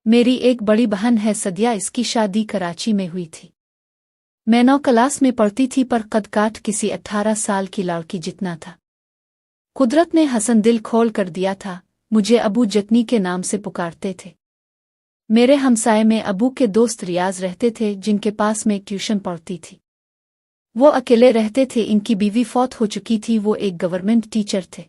मेरी एक बड़ी बहन है सदिया, इसकी शादी कराची में हुई थी। मैं 9 क्लास में पढ़ती थी पर कद काठ किसी 18 साल की लड़की जितना था। कुदरत ने हसन दिल खोल कर दिया था। मुझे अबू जतनी के नाम से पुकारते थे। मेरे हमसाये में अबू के दोस्त रियाज रहते थे, जिनके पास मैं ट्यूशन पढ़ती थी। वो अकेले रहते थे, इनकी बीवी फौत हो चुकी थी। वो एक गवर्नमेंट टीचर थे।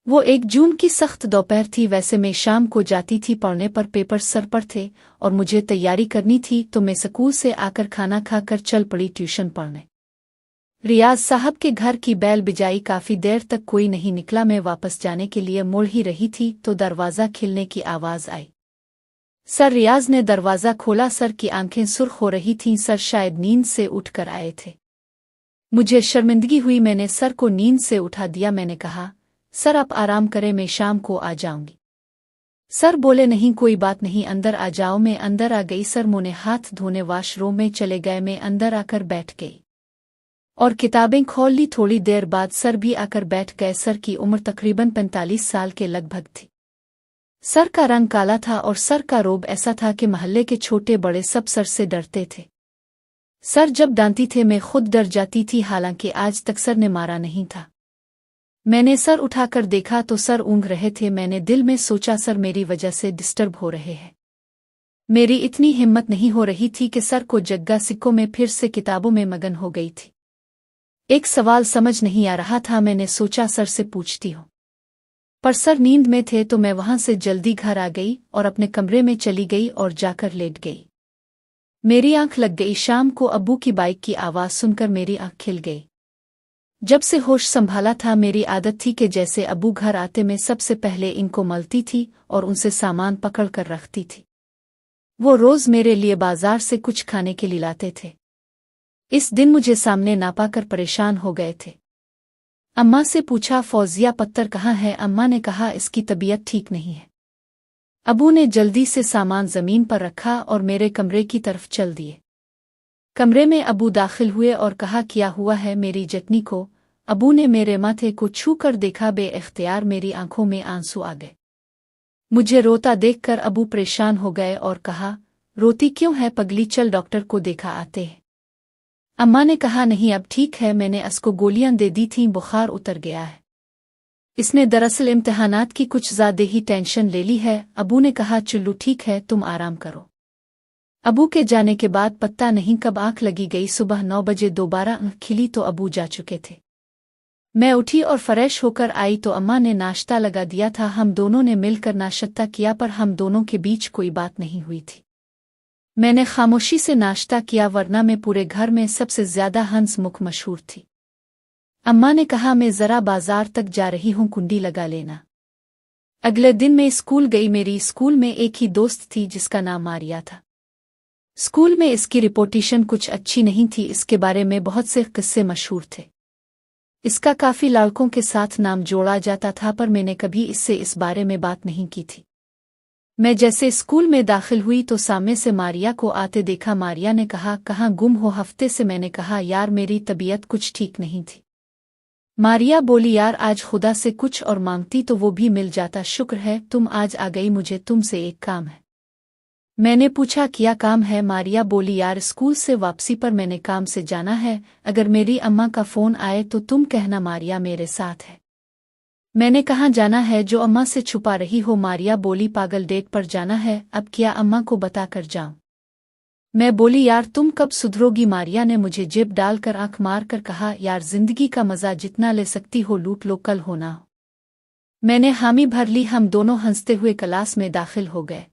वो 1 जून की सख्त दोपहर थी। वैसे मैं शाम को जाती थी पढ़ने पर पेपर सर पर थे और मुझे तैयारी करनी थी, तो मैं स्कूल से आकर खाना खाकर चल पड़ी ट्यूशन पढ़ने। रियाज साहब के घर की बैल बिजाई, काफी देर तक कोई नहीं निकला। मैं वापस जाने के लिए मुड़ ही रही थी तो दरवाज़ा खिलने की आवाज़ आई। सर रियाज ने दरवाज़ा खोला। सर की आंखें सुर्ख हो रही थीं। सर शायद नींद से उठकर आए थे। मुझे शर्मिंदगी हुई। मैंने सर को नींद से उठा दिया। मैंने कहा, सर आप आराम करें, मैं शाम को आ जाऊंगी। सर बोले, नहीं कोई बात नहीं, अंदर आ जाओ। मैं अंदर आ गई। सर मुंह हाथ धोने वॉशरूम में चले गए। मैं अंदर आकर बैठ गई और किताबें खोल ली। थोड़ी देर बाद सर भी आकर बैठ गए। सर की उम्र तकरीबन 45 साल के लगभग थी। सर का रंग काला था और सर का रोब ऐसा था कि महल्ले के छोटे बड़े सब सर से डरते थे। सर जब डांटती थे मैं खुद डर जाती थी, हालांकि आज तक सर ने मारा नहीं था। मैंने सर उठाकर देखा तो सर ऊँघ रहे थे। मैंने दिल में सोचा, सर मेरी वजह से डिस्टर्ब हो रहे हैं। मेरी इतनी हिम्मत नहीं हो रही थी कि सर को जग्गा सिक्कों में फिर से किताबों में मगन हो गई थी। एक सवाल समझ नहीं आ रहा था। मैंने सोचा सर से पूछती हूँ, पर सर नींद में थे तो मैं वहां से जल्दी घर आ गई और अपने कमरे में चली गई और जाकर लेट गई। मेरी आंख लग गई। शाम को अब्बू की बाइक की आवाज़ सुनकर मेरी आंख खिल गई। जब से होश संभाला था मेरी आदत थी कि जैसे अब्बू घर आते मैं सबसे पहले इनको मलती थी और उनसे सामान पकड़ कर रखती थी। वो रोज़ मेरे लिए बाजार से कुछ खाने के लिए लाते थे। इस दिन मुझे सामने ना पाकर परेशान हो गए थे। अम्मा से पूछा, फौजिया पत्तर कहाँ है? अम्मा ने कहा, इसकी तबीयत ठीक नहीं है। अबू ने जल्दी से सामान जमीन पर रखा और मेरे कमरे की तरफ चल दिए। कमरे में अबू दाखिल हुए और कहा, क्या हुआ है मेरी जतनी को? अबू ने मेरे माथे को छू कर देखा। बे-इख्तियार मेरी आंखों में आंसू आ गए। मुझे रोता देखकर अबू परेशान हो गए और कहा, रोती क्यों है पगली? चल डॉक्टर को देखा आते हैं। अम्मा ने कहा, नहीं अब ठीक है, मैंने इसको गोलियां दे दी थीं, बुखार उतर गया है। इसने दरअसल इम्तिहानात की कुछ ज़्यादा ही टेंशन ले ली है। अबू ने कहा, चलो ठीक है, तुम आराम करो। अबू के जाने के बाद पता नहीं कब आंख लगी गई। सुबह 9 बजे दोबारा आंख खिली तो अबू जा चुके थे। मैं उठी और फ्रेश होकर आई तो अम्मा ने नाश्ता लगा दिया था। हम दोनों ने मिलकर नाश्ता किया, पर हम दोनों के बीच कोई बात नहीं हुई थी। मैंने खामोशी से नाश्ता किया, वरना मैं पूरे घर में सबसे ज्यादा हंस मुख मशहूर थी। अम्मा ने कहा, मैं जरा बाजार तक जा रही हूँ, कुंडी लगा लेना। अगले दिन मैं स्कूल गई। मेरी स्कूल में एक ही दोस्त थी जिसका नाम मारिया था। स्कूल में इसकी रिपोर्टेशन कुछ अच्छी नहीं थी। इसके बारे में बहुत से किस्से मशहूर थे। इसका काफी लड़कों के साथ नाम जोड़ा जाता था, पर मैंने कभी इससे इस बारे में बात नहीं की थी। मैं जैसे स्कूल में दाखिल हुई तो सामने से मारिया को आते देखा। मारिया ने कहा, कहाँ गुम हो हफ्ते से? मैंने कहा, यार मेरी तबीयत कुछ ठीक नहीं थी। मारिया बोली, यार आज खुदा से कुछ और मांगती तो वो भी मिल जाता। शुक्र है तुम आज आ गई, मुझे तुमसे एक काम है। मैंने पूछा, क्या काम है? मारिया बोली, यार स्कूल से वापसी पर मैंने काम से जाना है। अगर मेरी अम्मा का फोन आए तो तुम कहना मारिया मेरे साथ है। मैंने कहाँ जाना है जो अम्मा से छुपा रही हो? मारिया बोली, पागल डेट पर जाना है, अब क्या अम्मा को बता कर जाऊं? मैं बोली, यार तुम कब सुधरोगी? मारिया ने मुझे जेब डालकर आंख मार कर कहा, यार जिंदगी का मजा जितना ले सकती हो लूट लो, कल होना हो। मैंने हामी भर ली। हम दोनों हंसते हुए क्लास में दाखिल हो गए।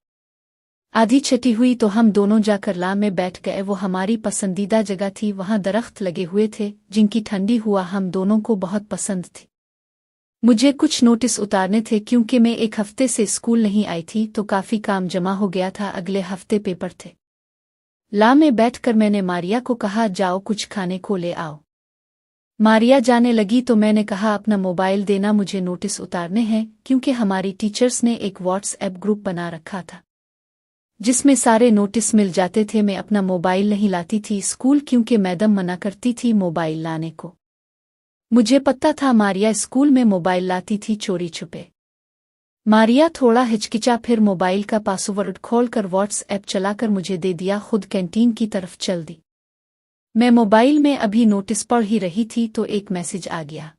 आधी छठी हुई तो हम दोनों जाकर ला में बैठ गए। वो हमारी पसंदीदा जगह थी। वहां दरख्त लगे हुए थे जिनकी ठंडी हुआ हम दोनों को बहुत पसंद थी। मुझे कुछ नोटिस उतारने थे क्योंकि मैं एक हफ्ते से स्कूल नहीं आई थी, तो काफी काम जमा हो गया था। अगले हफ्ते पेपर थे। ला में बैठकर मैंने मारिया को कहा, जाओ कुछ खाने को ले आओ। मारिया जाने लगी तो मैंने कहा, अपना मोबाइल देना, मुझे नोटिस उतारने हैं, क्योंकि हमारी टीचर्स ने एक व्हाट्सएप ग्रुप बना रखा था जिसमें सारे नोटिस मिल जाते थे। मैं अपना मोबाइल नहीं लाती थी स्कूल, क्योंकि मैडम मना करती थी मोबाइल लाने को। मुझे पता था मारिया स्कूल में मोबाइल लाती थी चोरी छुपे। मारिया थोड़ा हिचकिचा, फिर मोबाइल का पासवर्ड खोलकर व्हाट्सएप चलाकर मुझे दे दिया, खुद कैंटीन की तरफ चल दी। मैं मोबाइल में अभी नोटिस पढ़ ही रही थी तो एक मैसेज आ गया।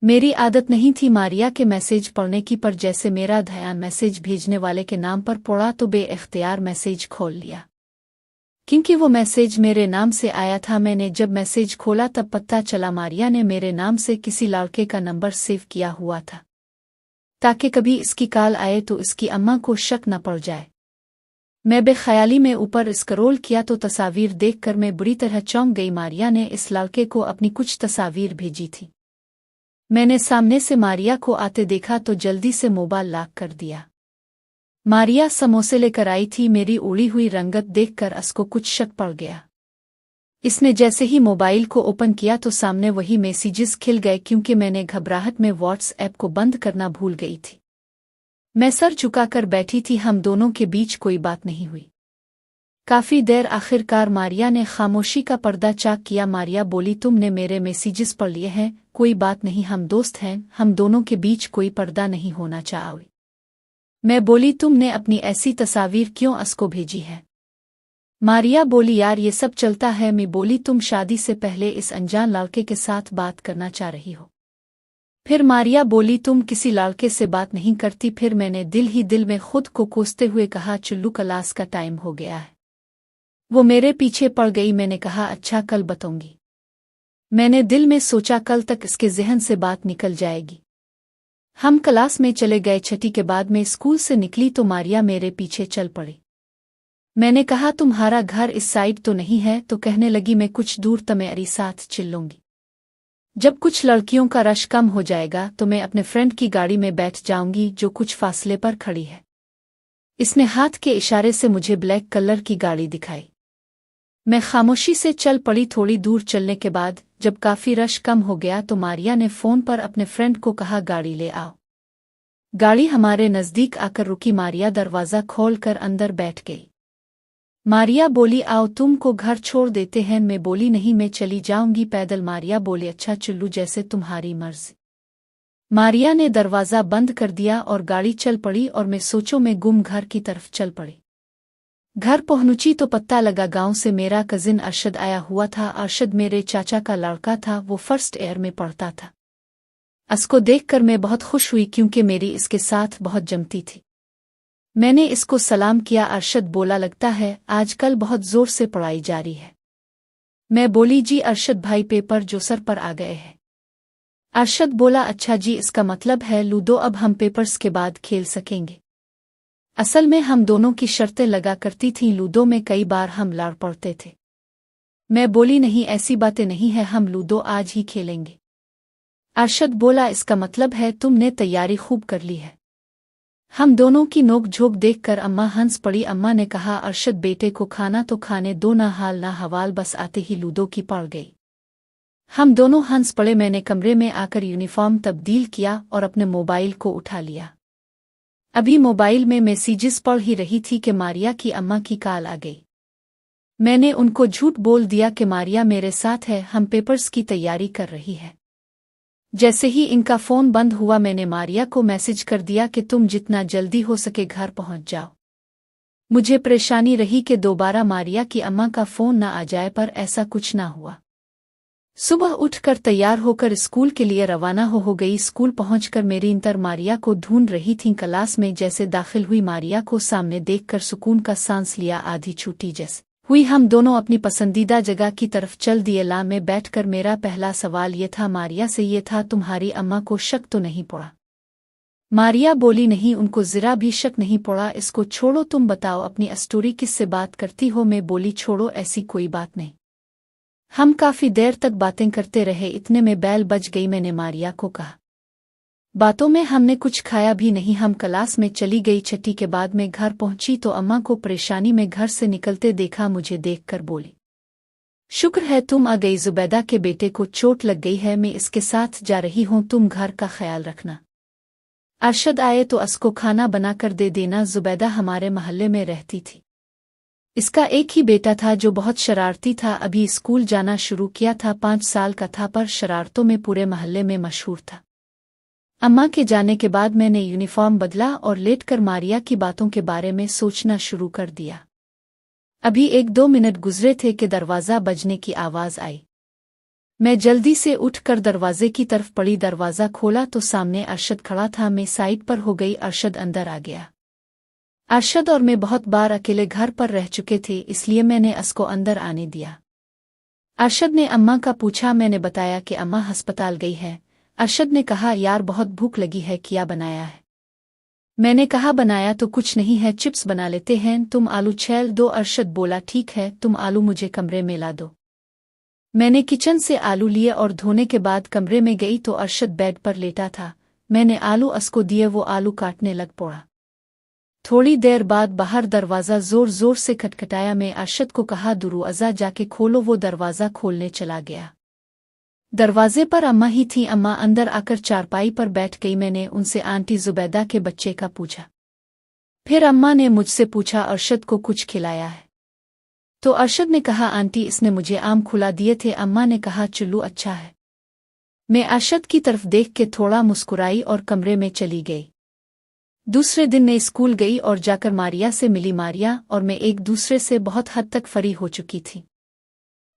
मेरी आदत नहीं थी मारिया के मैसेज पढ़ने की, पर जैसे मेरा ध्यान मैसेज भेजने वाले के नाम पर पड़ा तो बेइख्तियार मैसेज खोल लिया। क्योंकि वो मैसेज मेरे नाम से आया था, मैंने जब मैसेज खोला तब पता चला मारिया ने मेरे नाम से किसी लड़के का नंबर सेव किया हुआ था, ताकि कभी इसकी कॉल आए तो इसकी अम्मा को शक न पड़ जाए। मैं बेख्याली में ऊपर स्क्रॉल किया तो तस्वीर देखकर मैं बुरी तरह चौंक गई। मारिया ने इस लड़के को अपनी कुछ तस्वीर भेजी थी। मैंने सामने से मारिया को आते देखा तो जल्दी से मोबाइल लॉक कर दिया। मारिया समोसे लेकर आई थी। मेरी उड़ी हुई रंगत देखकर उसको कुछ शक पड़ गया। इसने जैसे ही मोबाइल को ओपन किया तो सामने वही मैसेजेस खिल गए, क्योंकि मैंने घबराहट में व्हाट्सएप को बंद करना भूल गई थी। मैं सर झुकाकर बैठी थी, हम दोनों के बीच कोई बात नहीं हुई। काफी देर आखिरकार मारिया ने खामोशी का पर्दा चाक किया। मारिया बोली, तुमने मेरे मैसेजेस पढ़ लिए हैं, कोई बात नहीं, हम दोस्त हैं, हम दोनों के बीच कोई पर्दा नहीं होना चाहिए। मैं बोली, तुमने अपनी ऐसी तस्वीर क्यों उसको भेजी है? मारिया बोली, यार ये सब चलता है। मैं बोली, तुम शादी से पहले इस अनजान लड़के के साथ बात करना चाह रही हो? फिर मारिया बोली, तुम किसी लड़के से बात नहीं करती। फिर मैंने दिल ही दिल में खुद को कोसते हुए कहा, चुल्लू क्लास का टाइम हो गया है। वो मेरे पीछे पड़ गई। मैंने कहा, अच्छा कल बताऊंगी। मैंने दिल में सोचा कल तक इसके जहन से बात निकल जाएगी। हम क्लास में चले गए। छठी के बाद मैं स्कूल से निकली तो मारिया मेरे पीछे चल पड़ी। मैंने कहा, तुम्हारा घर इस साइड तो नहीं है? तो कहने लगी, मैं कुछ दूर तुम्हारी साथ चिल्लूंगी। जब कुछ लड़कियों का रश कम हो जाएगा तो मैं अपने फ्रेंड की गाड़ी में बैठ जाऊंगी जो कुछ फासले पर खड़ी है। इसने हाथ के इशारे से मुझे ब्लैक कलर की गाड़ी दिखाई। मैं खामोशी से चल पड़ी। थोड़ी दूर चलने के बाद जब काफी रश कम हो गया तो मारिया ने फोन पर अपने फ्रेंड को कहा, गाड़ी ले आओ। गाड़ी हमारे नजदीक आकर रुकी। मारिया दरवाजा खोलकर अंदर बैठ गई। मारिया बोली, आओ तुमको घर छोड़ देते हैं। मैं बोली, नहीं, मैं चली जाऊंगी पैदल। मारिया बोली, अच्छा चुल्लू, जैसे तुम्हारी मर्जी। मारिया ने दरवाजा बंद कर दिया और गाड़ी चल पड़ी और मैं सोचों में गुम घर की तरफ चल पड़ी। घर पहुंची तो पता लगा गांव से मेरा कजिन अरशद आया हुआ था। अरशद मेरे चाचा का लड़का था, वो फर्स्ट ईयर में पढ़ता था। उसको देखकर मैं बहुत खुश हुई, क्योंकि मेरी इसके साथ बहुत जमती थी। मैंने इसको सलाम किया। अरशद बोला, लगता है आजकल बहुत जोर से पढ़ाई जारी है। मैं बोली, जी अरशद भाई, पेपर जो सर पर आ गए हैं। अरशद बोला, अच्छा जी, इसका मतलब है लूडो अब हम पेपर्स के बाद खेल सकेंगे। असल में हम दोनों की शर्तें लगा करती थीं। लूडो में कई बार हम लड़ पड़ते थे। मैं बोली, नहीं, ऐसी बातें नहीं है, हम लूडो आज ही खेलेंगे। अरशद बोला, इसका मतलब है तुमने तैयारी खूब कर ली है। हम दोनों की नोक झोंक देखकर अम्मा हंस पड़ी। अम्मा ने कहा, अरशद बेटे को खाना तो खाने दो, ना हाल ना हवाल। बस आते ही लूडो की पड़ गई। हम दोनों हंस पड़े। मैंने कमरे में आकर यूनिफॉर्म तब्दील किया और अपने मोबाइल को उठा लिया। अभी मोबाइल में मैसेजेस पढ़ ही रही थी कि मारिया की अम्मा की कॉल आ गई। मैंने उनको झूठ बोल दिया कि मारिया मेरे साथ है, हम पेपर्स की तैयारी कर रही है। जैसे ही इनका फोन बंद हुआ मैंने मारिया को मैसेज कर दिया कि तुम जितना जल्दी हो सके घर पहुंच जाओ। मुझे परेशानी रही कि दोबारा मारिया की अम्मा का फोन न आ जाए, पर ऐसा कुछ ना हुआ। सुबह उठकर तैयार होकर स्कूल के लिए रवाना हो गई। स्कूल पहुंचकर मेरी इंटर मारिया को ढूंढ रही थी। क्लास में जैसे दाखिल हुई, मारिया को सामने देखकर सुकून का सांस लिया। आधी छूटी जैसे हुई। हम दोनों अपनी पसंदीदा जगह की तरफ चल दिए। ला में बैठकर मेरा पहला सवाल ये था मारिया से, ये था, तुम्हारी अम्मा को शक तो नहीं पड़ा? मारिया बोली, नहीं, उनको जरा भी शक नहीं पड़ा। इसको छोड़ो, तुम बताओ अपनी स्टोरी, किससे बात करती हो? मैं बोली, छोड़ो, ऐसी कोई बात नहीं। हम काफी देर तक बातें करते रहे। इतने में बेल बज गई। मैंने मारिया को कहा, बातों में हमने कुछ खाया भी नहीं। हम क्लास में चली गई। छठी के बाद मैं घर पहुंची तो अम्मा को परेशानी में घर से निकलते देखा। मुझे देखकर बोली, शुक्र है तुम आ गई। जुबैदा के बेटे को चोट लग गई है, मैं इसके साथ जा रही हूं, तुम घर का ख्याल रखना। अरशद आए तो उसको खाना बनाकर दे देना। जुबैदा हमारे मोहल्ले में रहती थी। इसका एक ही बेटा था जो बहुत शरारती था। अभी स्कूल जाना शुरू किया था, 5 साल का था, पर शरारतों में पूरे मोहल्ले में मशहूर था। अम्मा के जाने के बाद मैंने यूनिफॉर्म बदला और लेटकर मारिया की बातों के बारे में सोचना शुरू कर दिया। अभी 1-2 मिनट गुजरे थे कि दरवाज़ा बजने की आवाज़ आई। मैं जल्दी से उठकर दरवाजे की तरफ पड़ी। दरवाज़ा खोला तो सामने अरशद खड़ा था। मैं साइड पर हो गई। अरशद अंदर आ गया। अरशद और मैं बहुत बार अकेले घर पर रह चुके थे, इसलिए मैंने उसको अंदर आने दिया। अरशद ने अम्मा का पूछा। मैंने बताया कि अम्मा अस्पताल गई है। अरशद ने कहा, यार बहुत भूख लगी है, क्या बनाया है? मैंने कहा, बनाया तो कुछ नहीं है, चिप्स बना लेते हैं, तुम आलू छील दो। अरशद बोला, ठीक है, तुम आलू मुझे कमरे में ला दो। मैंने किचन से आलू लिए और धोने के बाद कमरे में गई तो अरशद बेड पर लेटा था। मैंने आलू उसको दिए, वो आलू काटने लग पड़ा। थोड़ी देर बाद बाहर दरवाज़ा ज़ोर ज़ोर से खटखटाया। मैं अरशद को कहा, दरवाज़ा जाके खोलो। वो दरवाज़ा खोलने चला गया। दरवाजे पर अम्मा ही थी। अम्मा अंदर आकर चारपाई पर बैठ गई। मैंने उनसे आंटी जुबैदा के बच्चे का पूछा। फिर अम्मा ने मुझसे पूछा, अरशद को कुछ खिलाया है? तो अरशद ने कहा, आंटी इसने मुझे आम खुला दिए थे। अम्मा ने कहा, चुल्लू अच्छा है। मैं अरशद की तरफ देख के थोड़ा मुस्कुराई और कमरे में चली गई। दूसरे दिन मैं स्कूल गई और जाकर मारिया से मिली। मारिया और मैं एक दूसरे से बहुत हद तक फरी हो चुकी थी।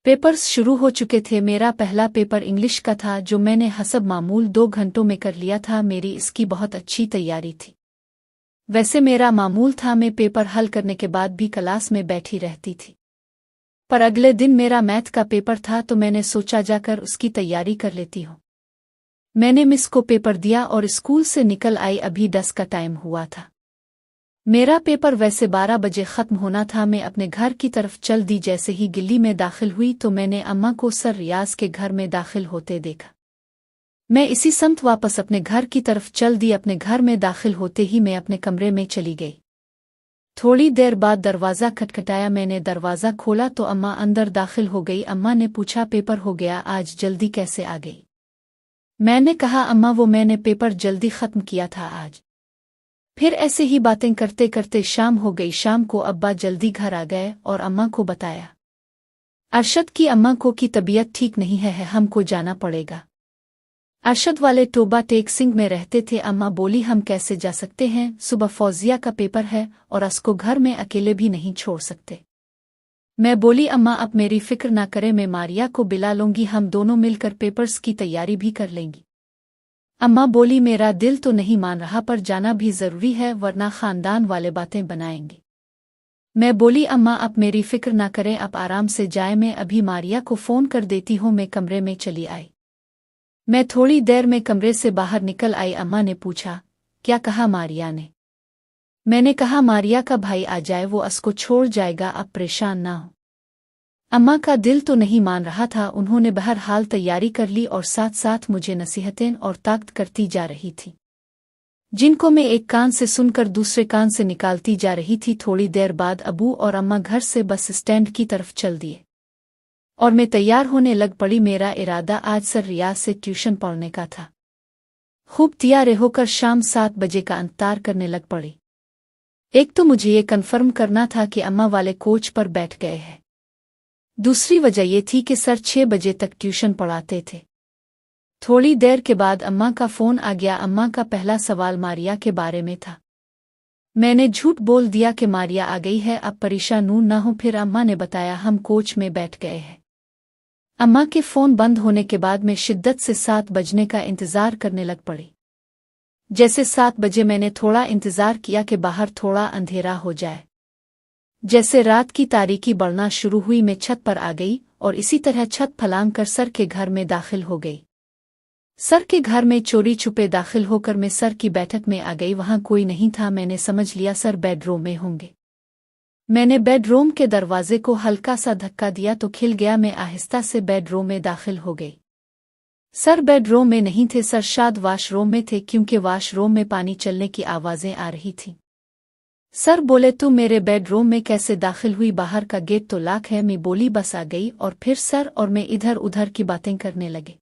पेपर्स शुरू हो चुके थे। मेरा पहला पेपर इंग्लिश का था, जो मैंने हसब मामूल 2 घंटों में कर लिया था। मेरी इसकी बहुत अच्छी तैयारी थी। वैसे मेरा मामूल था, मैं पेपर हल करने के बाद भी क्लास में बैठी रहती थी। पर अगले दिन मेरा मैथ का पेपर था, तो मैंने सोचा जाकर उसकी तैयारी कर लेती हूँ। मैंने मिस को पेपर दिया और स्कूल से निकल आई। अभी 10 का टाइम हुआ था। मेरा पेपर वैसे 12 बजे ख़त्म होना था। मैं अपने घर की तरफ चल दी। जैसे ही गिल्ली में दाखिल हुई तो मैंने अम्मा को सर रियाज के घर में दाखिल होते देखा। मैं इसी समत वापस अपने घर की तरफ चल दी। अपने घर में दाखिल होते ही मैं अपने कमरे में चली गई। थोड़ी देर बाद दरवाज़ा खटखटाया। मैंने दरवाज़ा खोला तो अम्मा अंदर दाखिल हो गई। अम्मा ने पूछा, पेपर हो गया? आज जल्दी कैसे आ गई? मैंने कहा, अम्मा वो मैंने पेपर जल्दी ख़त्म किया था आज। फिर ऐसे ही बातें करते करते शाम हो गई। शाम को अब्बा जल्दी घर आ गए और अम्मा को बताया, अरशद की अम्मा को की तबीयत ठीक नहीं है, हमको जाना पड़ेगा। अरशद वाले टोबा टेक सिंह में रहते थे। अम्मा बोली, हम कैसे जा सकते हैं? सुबह फौजिया का पेपर है और उसको घर में अकेले भी नहीं छोड़ सकते। मैं बोली, अम्मा अब मेरी फिक्र ना करें, मैं मारिया को बुला लूंगी, हम दोनों मिलकर पेपर्स की तैयारी भी कर लेंगी। अम्मा बोली, मेरा दिल तो नहीं मान रहा, पर जाना भी जरूरी है, वरना खानदान वाले बातें बनाएंगे। मैं बोली, अम्मा आप मेरी फिक्र ना करें, आप आराम से जाए, मैं अभी मारिया को फ़ोन कर देती हूँ। मैं कमरे में चली आई। मैं थोड़ी देर में कमरे से बाहर निकल आई। अम्मा ने पूछा, क्या कहा मारिया ने? मैंने कहा, मारिया का भाई आ जाए, वो उसको छोड़ जाएगा, आप परेशान ना हो। अम्मा का दिल तो नहीं मान रहा था। उन्होंने बहरहाल तैयारी कर ली और साथ साथ मुझे नसीहतें और ताकत करती जा रही थी, जिनको मैं एक कान से सुनकर दूसरे कान से निकालती जा रही थी। थोड़ी देर बाद अबू और अम्मा घर से बस स्टैंड की तरफ चल दिए और मैं तैयार होने लग पड़ी। मेरा इरादा आज सर रियाज से ट्यूशन पढ़ने का था। खूब तैयार होकर शाम 7 बजे का इंतजार करने लग पड़ी। एक तो मुझे ये कन्फर्म करना था कि अम्मा वाले कोच पर बैठ गए हैं। दूसरी वजह ये थी कि सर 6 बजे तक ट्यूशन पढ़ाते थे। थोड़ी देर के बाद अम्मा का फ़ोन आ गया। अम्मा का पहला सवाल मारिया के बारे में था। मैंने झूठ बोल दिया कि मारिया आ गई है, अब परेशान ना हो। फिर अम्मा ने बताया, हम कोच में बैठ गए हैं। अम्मा के फ़ोन बंद होने के बाद मैं शिद्दत से 7 बजने का इंतज़ार करने लग पड़ी। जैसे 7 बजे मैंने थोड़ा इंतज़ार किया कि बाहर थोड़ा अंधेरा हो जाए। जैसे रात की तारीकी बढ़ना शुरू हुई, मैं छत पर आ गई और इसी तरह छत फलांग कर सर के घर में दाखिल हो गई। सर के घर में चोरी छुपे दाखिल होकर मैं सर की बैठक में आ गई। वहां कोई नहीं था। मैंने समझ लिया सर बेडरूम में होंगे। मैंने बेडरूम के दरवाजे को हल्का सा धक्का दिया तो खिल गया। मैं आहिस्ता से बेडरूम में दाखिल हो गई। सर बेडरूम में नहीं थे, सर शायद वाशरूम में थे, क्योंकि वाशरूम में पानी चलने की आवाज़ें आ रही थीं। सर बोले, तू मेरे बेडरूम में कैसे दाखिल हुई? बाहर का गेट तो लॉक है। मैं बोली, बस आ गई। और फिर सर और मैं इधर उधर की बातें करने लगे।